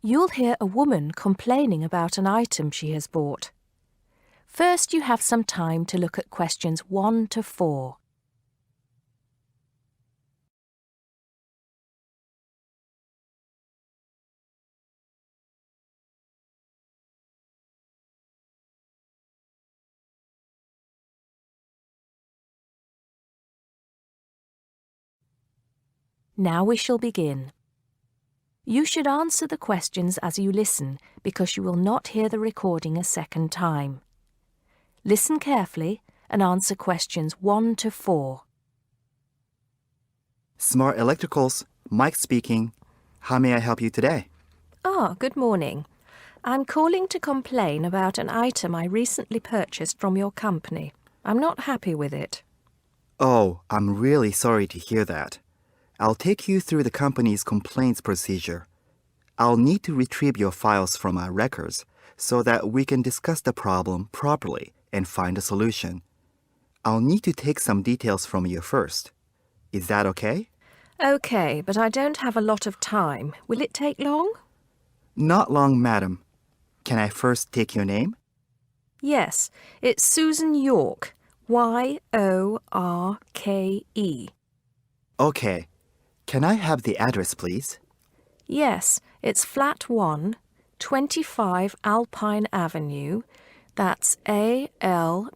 You'll hear a woman complaining about an item she has bought. First, you have some time to look at questions 1 to 4. Now we shall begin. You should answer the questions as you listen because you will not hear the recording a second time. Listen carefully and answer questions 1 to 4. Smart Electricals, Mike speaking. How may I help you today? Good morning. I'm calling to complain about an item I recently purchased from your company. I'm not happy with it. Oh, I'm really sorry to hear that. I'll take you through the company's complaints procedure. I'll need to retrieve your files from our records so that we can discuss the problem properly and find a solution. I'll need to take some details from you first. Is that okay? Okay, but I don't have a lot of time. Will it take long? Not long, madam. Can I first take your name? Yes, it's Susan Yorke. Y-O-R-K-E. Okay. Can I have the address, please? Yes, it's flat 1, 25 Alpine Avenue. That's A-L-P-I-N-E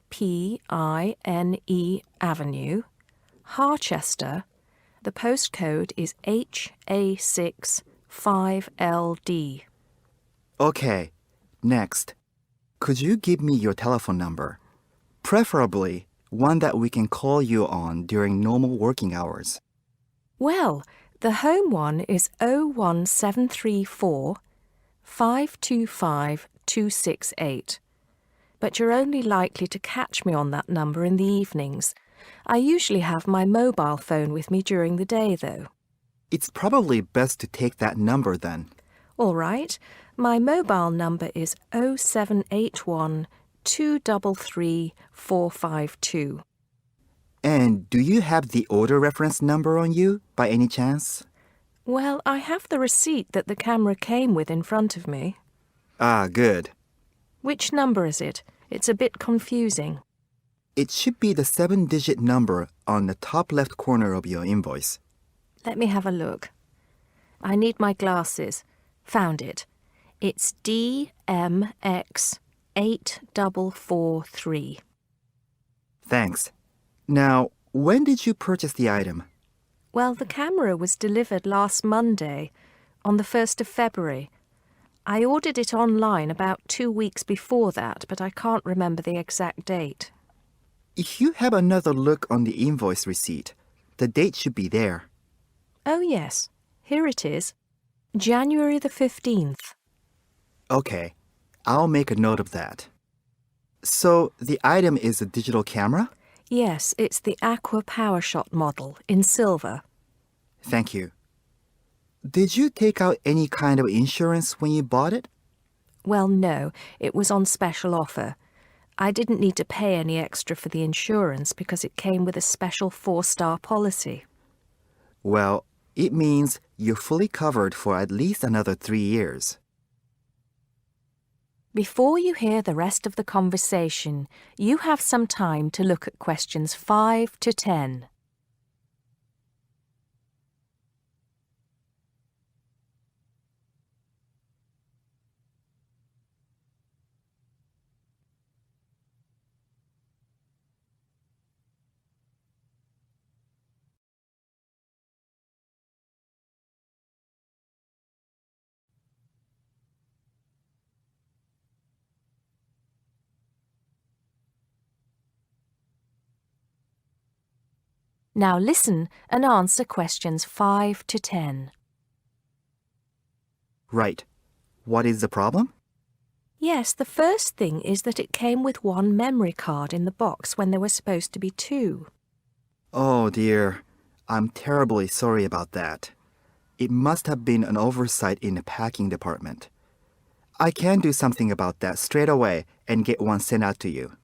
Avenue, Harchester. The postcode is HA6 5LD. Okay. Next. Could you give me your telephone number? Preferably one that we can call you on during normal working hours. Well, the home one is 01734 525 268. But you're only likely to catch me on that number in the evenings. I usually have my mobile phone with me during the day, though. It's probably best to take that number then. All right. My mobile number is 0781 233 452. And do you have the order reference number on you, by any chance? Well, I have the receipt that the camera came with in front of me. Ah, good. Which number is it? It's a bit confusing. It should be the 7-digit number on the top left corner of your invoice. Let me have a look. I need my glasses. Found it. It's DMX8443. Thanks. Now, when did you purchase the item? Well, the camera was delivered last Monday, on the 1st of February. I ordered it online about 2 weeks before that, but I can't remember the exact date. If you have another look on the invoice receipt, the date should be there. Oh, yes. Here it is. January the 15th. Okay, I'll make a note of that. So, the item is a digital camera? Yes, it's the Aqua PowerShot model in silver. Thank you. Did you take out any kind of insurance when you bought it? Well, no, it was on special offer. I didn't need to pay any extra for the insurance because it came with a special 4-star policy. Well, it means you're fully covered for at least another 3 years. Before you hear the rest of the conversation, you have some time to look at questions 5 to 10. Now listen and answer questions 5 to 10. Right. What is the problem? Yes, the first thing is that it came with 1 memory card in the box when there were supposed to be 2. Oh dear, I'm terribly sorry about that. It must have been an oversight in the packing department. I can do something about that straight away and get one sent out to you.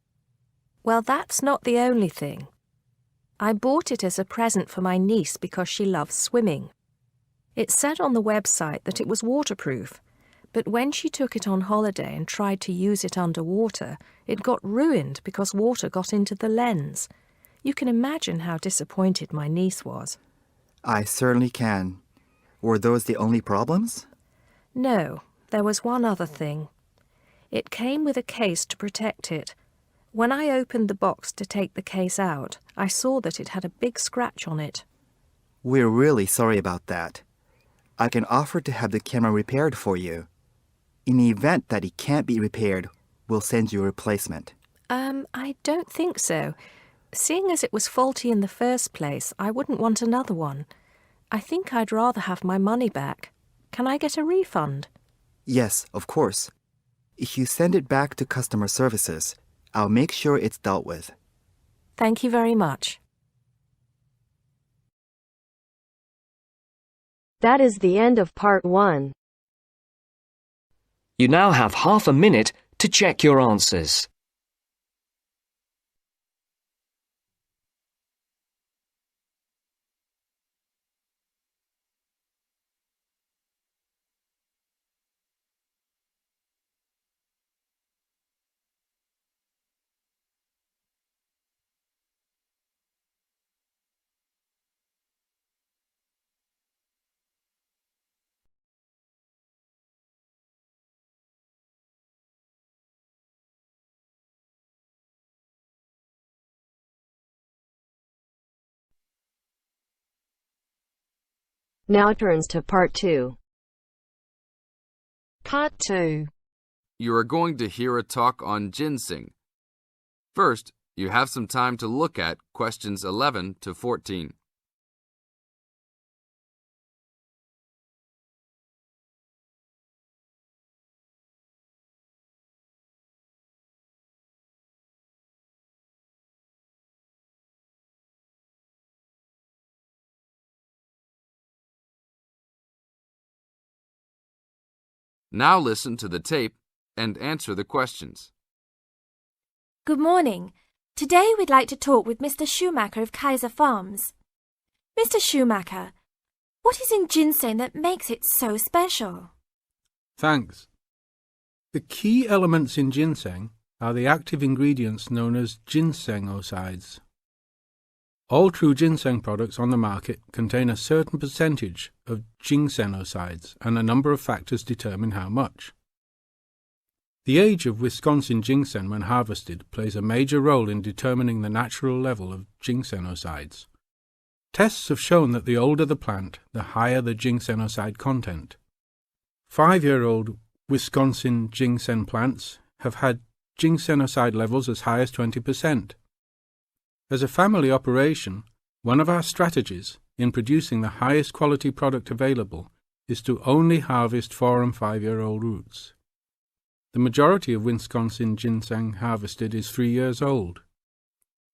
Well, that's not the only thing. I bought it as a present for my niece because she loves swimming. It said on the website that it was waterproof, But when she took it on holiday and tried to use it underwater, it got ruined because water got into the lens. You can imagine how disappointed my niece was. I certainly can. Were those the only problems? No, there was one other thing. It came with a case to protect it. When I opened the box to take the case out, I saw that it had a big scratch on it. We're really sorry about that. I can offer to have the camera repaired for you. In the event that it can't be repaired, we'll send you a replacement. I don't think so. Seeing as it was faulty in the first place, I wouldn't want another one. I think I'd rather have my money back. Can I get a refund? Yes, of course. If you send it back to customer services, I'll make sure it's dealt with. Thank you very much. That is the end of part 1. You now have half a minute to check your answers. Now turns to part 2. Part 2. You are going to hear a talk on ginseng. First, you have some time to look at questions 11 to 14. Now listen to the tape and answer the questions. Good morning. Today we'd like to talk with Mr. Schumacher of Kaiser Farms. Mr. Schumacher, what is in ginseng that makes it so special? Thanks. The key elements in ginseng are the active ingredients known as ginsenosides. All true ginseng products on the market contain a certain percentage of ginsenosides, and a number of factors determine how much. The age of Wisconsin ginseng when harvested plays a major role in determining the natural level of ginsenosides. Tests have shown that the older the plant, the higher the ginsenoside content. 5-year-old Wisconsin ginseng plants have had ginsenoside levels as high as 20%. As a family operation, one of our strategies in producing the highest quality product available is to only harvest 4- and 5-year-old roots. The majority of Wisconsin ginseng harvested is 3 years old.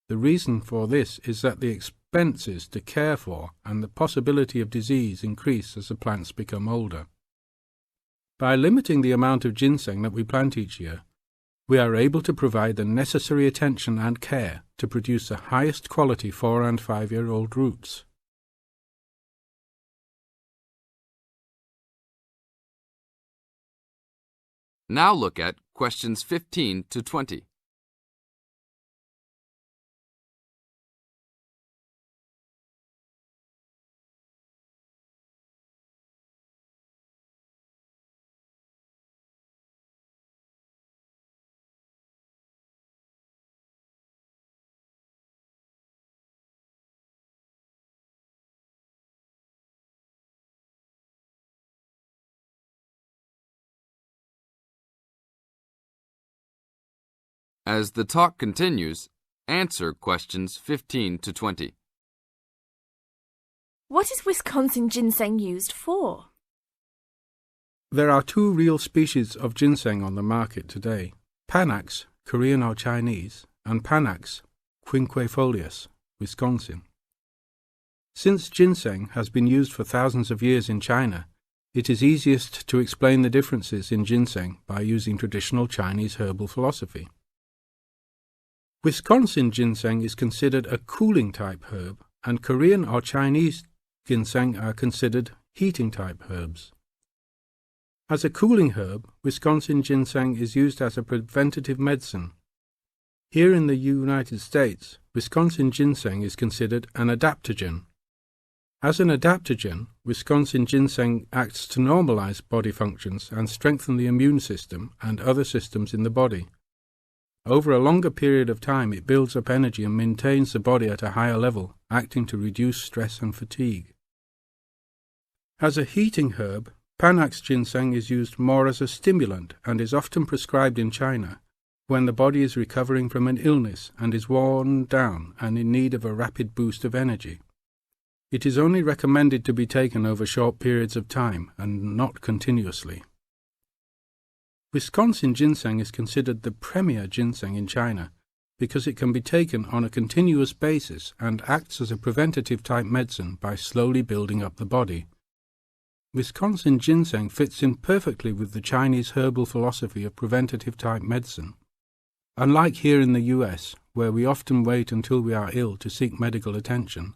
The reason for this is that the expenses to care for and the possibility of disease increase as the plants become older. By limiting the amount of ginseng that we plant each year, we are able to provide the necessary attention and care to produce the highest quality 4- and 5-year-old roots. Now look at questions 15 to 20. As the talk continues, answer questions 15 to 20. What is Wisconsin ginseng used for? There are 2 real species of ginseng on the market today: Panax, Korean or Chinese, and Panax quinquefolius, Wisconsin. Since ginseng has been used for thousands of years in China, it is easiest to explain the differences in ginseng by using traditional Chinese herbal philosophy. Wisconsin ginseng is considered a cooling type herb, and Korean or Chinese ginseng are considered heating type herbs. As a cooling herb, Wisconsin ginseng is used as a preventative medicine. Here in the United States, Wisconsin ginseng is considered an adaptogen. As an adaptogen, Wisconsin ginseng acts to normalize body functions and strengthen the immune system and other systems in the body. Over a longer period of time, it builds up energy and maintains the body at a higher level, acting to reduce stress and fatigue. As a heating herb, Panax ginseng is used more as a stimulant and is often prescribed in China when the body is recovering from an illness and is worn down and in need of a rapid boost of energy. It is only recommended to be taken over short periods of time and not continuously. Wisconsin ginseng is considered the premier ginseng in China because it can be taken on a continuous basis and acts as a preventative type medicine by slowly building up the body. Wisconsin ginseng fits in perfectly with the Chinese herbal philosophy of preventative type medicine. Unlike here in the US, where we often wait until we are ill to seek medical attention,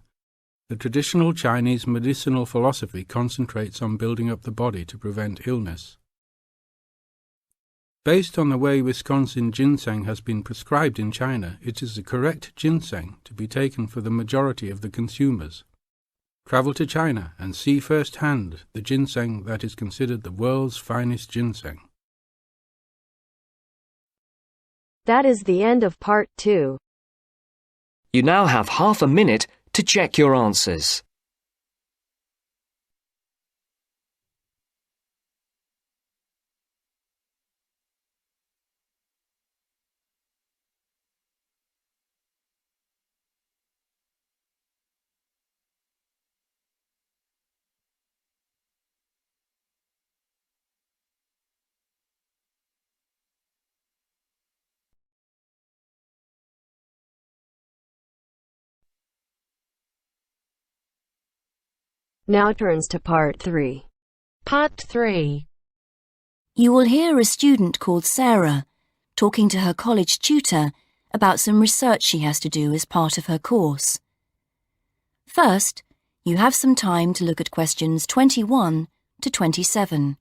the traditional Chinese medicinal philosophy concentrates on building up the body to prevent illness. Based on the way Wisconsin ginseng has been prescribed in China, it is the correct ginseng to be taken for the majority of the consumers. Travel to China and see firsthand the ginseng that is considered the world's finest ginseng. That is the end of part 2. You now have half a minute to check your answers. Now turns to part 3. Part 3. You will hear a student called Sarah talking to her college tutor about some research she has to do as part of her course. First, you have some time to look at questions 21 to 27.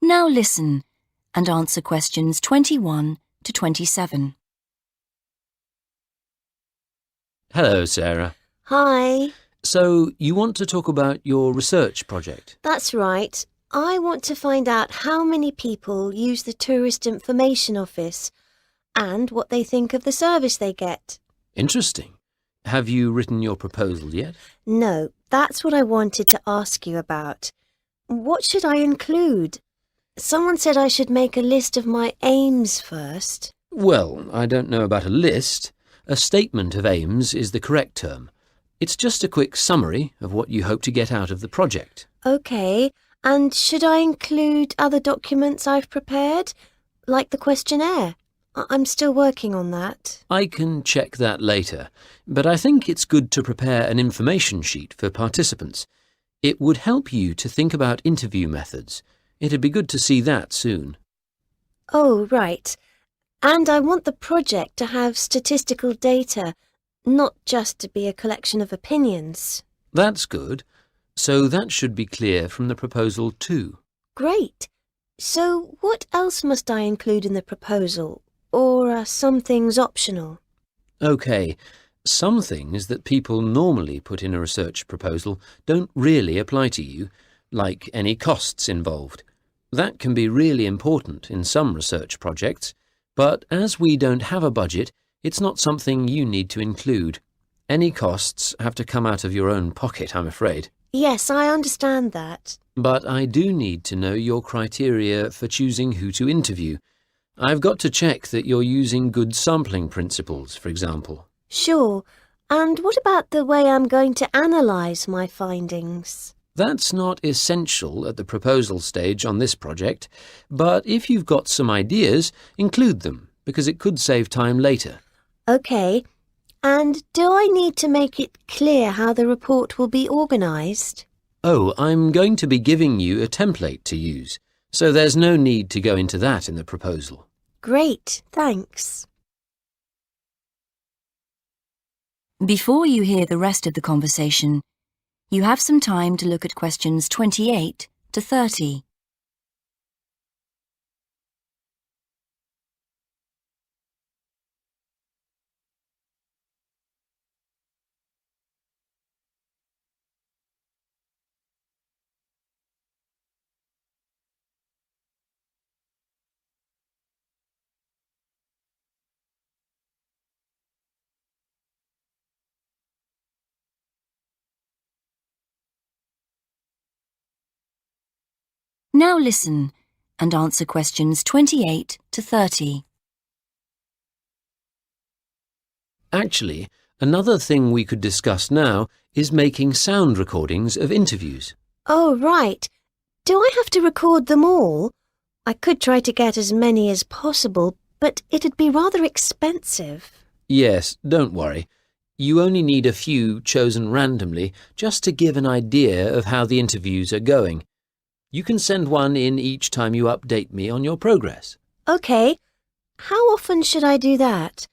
Now listen and answer questions 21 to 27. Hello, Sarah. Hi. So, you want to talk about your research project? That's right. I want to find out how many people use the Tourist Information Office and what they think of the service they get. Interesting. Have you written your proposal yet? No, that's what I wanted to ask you about. What should I include? Someone said I should make a list of my aims first. Well, I don't know about a list. A statement of aims is the correct term. It's just a quick summary of what you hope to get out of the project. OK, and should I include other documents I've prepared, like the questionnaire? I'm still working on that. I can check that later, but I think it's good to prepare an information sheet for participants. It would help you to think about interview methods. It'd be good to see that soon. Oh, right. And I want the project to have statistical data, not just to be a collection of opinions. That's good. So that should be clear from the proposal too. Great. So what else must I include in the proposal? Or are some things optional? OK. Some things that people normally put in a research proposal don't really apply to you, like any costs involved. That can be really important in some research projects, but as we don't have a budget, it's not something you need to include. Any costs have to come out of your own pocket, I'm afraid. Yes, I understand that. But I do need to know your criteria for choosing who to interview. I've got to check that you're using good sampling principles, for example. Sure. And what about the way I'm going to analyse my findings? That's not essential at the proposal stage on this project, but if you've got some ideas, include them, because it could save time later. OK. And do I need to make it clear how the report will be organised? Oh, I'm going to be giving you a template to use, so there's no need to go into that in the proposal. Great, thanks. Before you hear the rest of the conversation, you have some time to look at questions 28 to 30. Now listen and answer questions 28 to 30. Actually, another thing we could discuss now is making sound recordings of interviews. Oh, right. Do I have to record them all? I could try to get as many as possible, but it'd be rather expensive. Yes, don't worry. You only need a few chosen randomly just to give an idea of how the interviews are going. You can send one in each time you update me on your progress. OK. How often should I do that?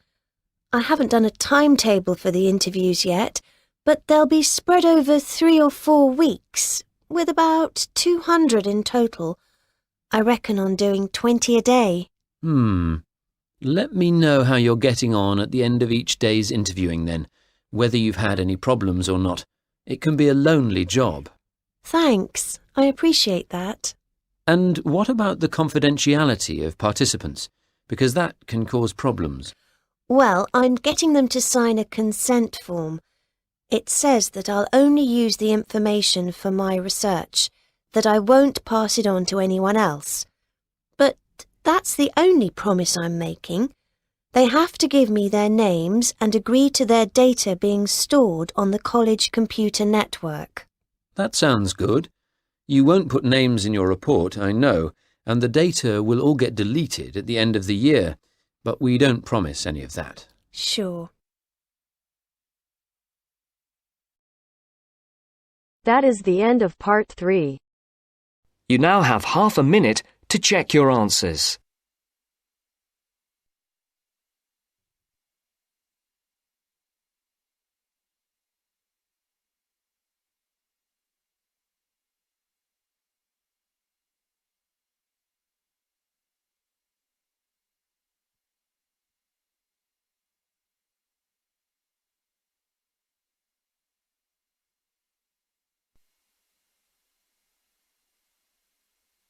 I haven't done a timetable for the interviews yet, but they'll be spread over 3 or 4 weeks, with about 200 in total. I reckon on doing 20 a day. Let me know how you're getting on at the end of each day's interviewing then, whether you've had any problems or not. It can be a lonely job. Thanks. I appreciate that. And what about the confidentiality of participants? Because that can cause problems. Well, I'm getting them to sign a consent form. It says that I'll only use the information for my research, that I won't pass it on to anyone else. But that's the only promise I'm making. They have to give me their names and agree to their data being stored on the college computer network. That sounds good. You won't put names in your report, I know, and the data will all get deleted at the end of the year, but we don't promise any of that. Sure. That is the end of part 3. You now have half a minute to check your answers.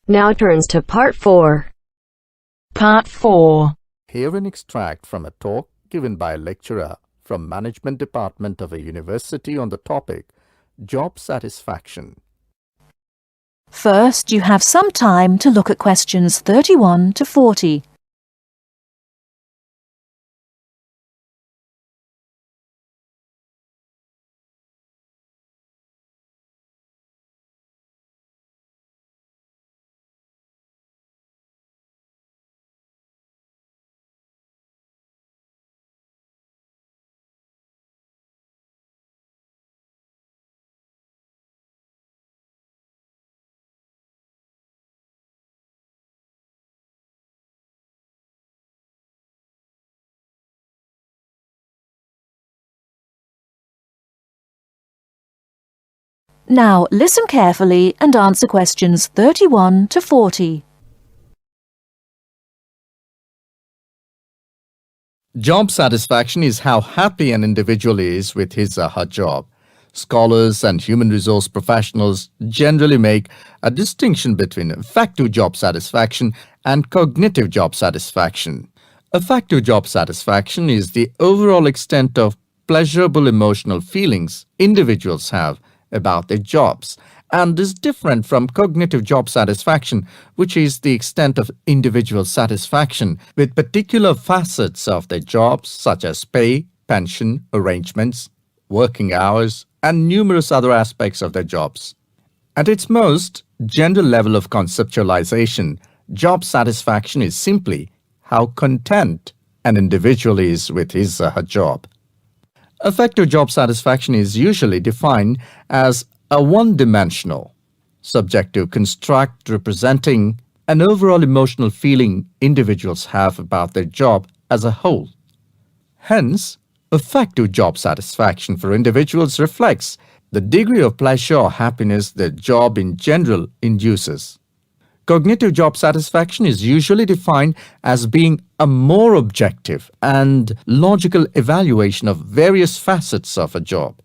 Now turns to part 4. Part 4. Hear an extract from a talk given by a lecturer from Management Department of a university on the topic Job Satisfaction. First, you have some time to look at questions 31 to 40. Now listen carefully and answer questions 31 to 40. Job satisfaction is how happy an individual is with his or her job. Scholars and human resource professionals generally make a distinction between affective job satisfaction and cognitive job satisfaction. Affective job satisfaction is the overall extent of pleasurable emotional feelings individuals have about their jobs and is different from cognitive job satisfaction, which is the extent of individual satisfaction with particular facets of their jobs such as pay, pension, arrangements, working hours, and numerous other aspects of their jobs. At its most general level of conceptualization, job satisfaction is simply how content an individual is with his or her job. Effective job satisfaction is usually defined as a one-dimensional, subjective construct representing an overall emotional feeling individuals have about their job as a whole. Hence, effective job satisfaction for individuals reflects the degree of pleasure or happiness their job in general induces. Cognitive job satisfaction is usually defined as being a more objective and logical evaluation of various facets of a job.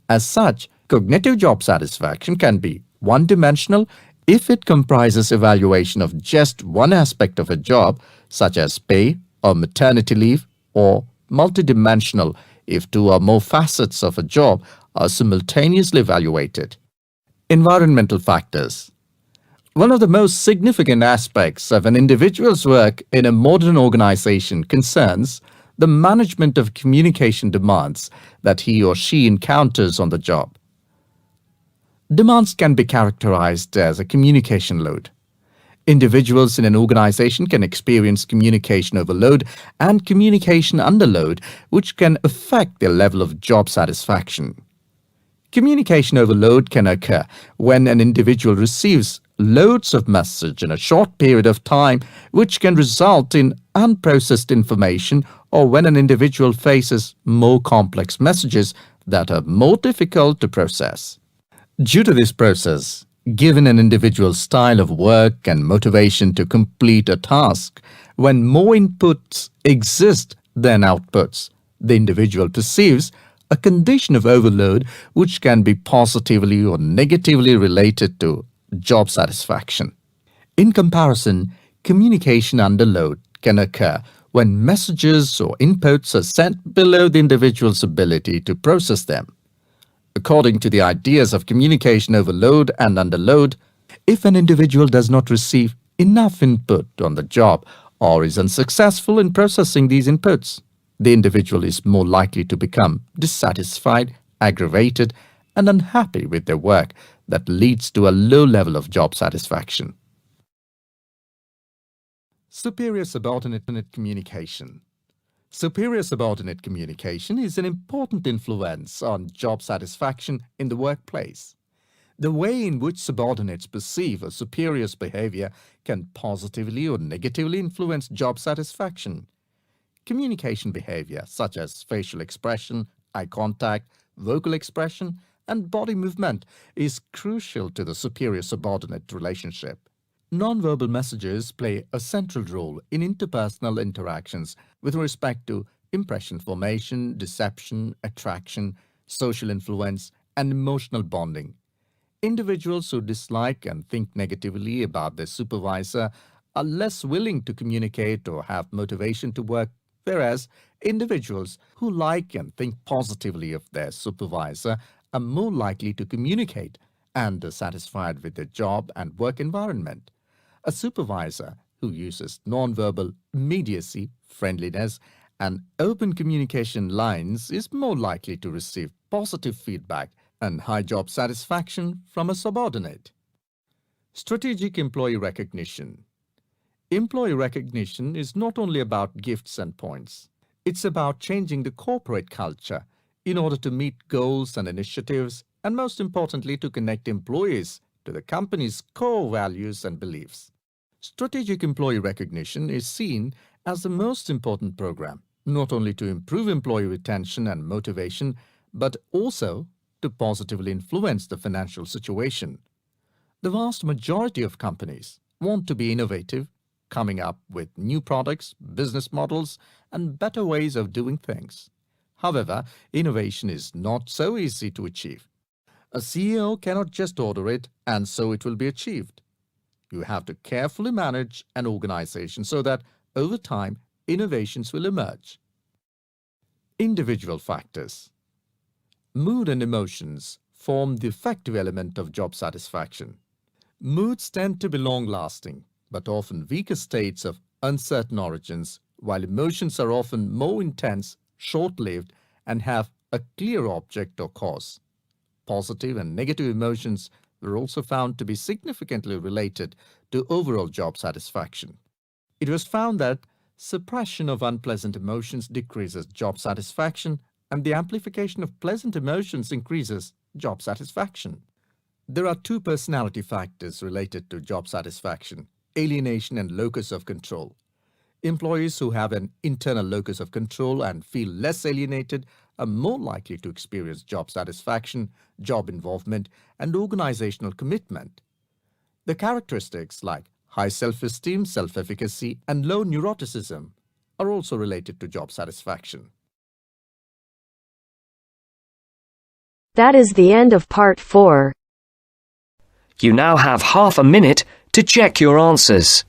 As such, cognitive job satisfaction can be one-dimensional if it comprises evaluation of just one aspect of a job, such as pay or maternity leave, or multidimensional if two or more facets of a job are simultaneously evaluated. Environmental factors. One of the most significant aspects of an individual's work in a modern organization concerns the management of communication demands that he or she encounters on the job. Demands can be characterized as a communication load. Individuals in an organization can experience communication overload and communication underload, which can affect their level of job satisfaction. Communication overload can occur when an individual receives loads of message in a short period of time, which can result in unprocessed information, or when an individual faces more complex messages that are more difficult to process. Due to this process, given an individual's style of work and motivation to complete a task, when more inputs exist than outputs, the individual perceives a condition of overload which can be positively or negatively related to job satisfaction. In comparison, communication underload can occur when messages or inputs are sent below the individual's ability to process them. According to the ideas of communication overload and underload, if an individual does not receive enough input on the job or is unsuccessful in processing these inputs, the individual is more likely to become dissatisfied, aggravated, and unhappy with their work that leads to a low level of job satisfaction. Superior subordinate communication. Superior subordinate communication is an important influence on job satisfaction in the workplace. The way in which subordinates perceive a superior's behavior can positively or negatively influence job satisfaction. Communication behavior such as facial expression, eye contact, vocal expression, and body movement is crucial to the superior-subordinate relationship. Nonverbal messages play a central role in interpersonal interactions with respect to impression formation, deception, attraction, social influence, and emotional bonding. Individuals who dislike and think negatively about their supervisor are less willing to communicate or have motivation to work, whereas individuals who like and think positively of their supervisor are more likely to communicate and are satisfied with their job and work environment. A supervisor who uses nonverbal immediacy, friendliness, and open communication lines is more likely to receive positive feedback and high job satisfaction from a subordinate. Strategic employee recognition. Employee recognition is not only about gifts and points. It's about changing the corporate culture in order to meet goals and initiatives, and most importantly, to connect employees to the company's core values and beliefs. Strategic employee recognition is seen as the most important program, not only to improve employee retention and motivation, but also to positively influence the financial situation. The vast majority of companies want to be innovative, coming up with new products, business models, and better ways of doing things. However, innovation is not so easy to achieve. A CEO cannot just order it and so it will be achieved. You have to carefully manage an organization so that over time, innovations will emerge. Individual factors. Mood and emotions form the effective element of job satisfaction. Moods tend to be long-lasting, but often weaker states of uncertain origins, while emotions are often more intense, short-lived, and have a clear object or cause. Positive and negative emotions were also found to be significantly related to overall job satisfaction. It was found that suppression of unpleasant emotions decreases job satisfaction and the amplification of pleasant emotions increases job satisfaction. There are two personality factors related to job satisfaction: alienation and locus of control. Employees who have an internal locus of control and feel less alienated are more likely to experience job satisfaction, job involvement, and organizational commitment. The characteristics like high self-esteem, self-efficacy, and low neuroticism are also related to job satisfaction. That is the end of part 4. You now have half a minute to check your answers.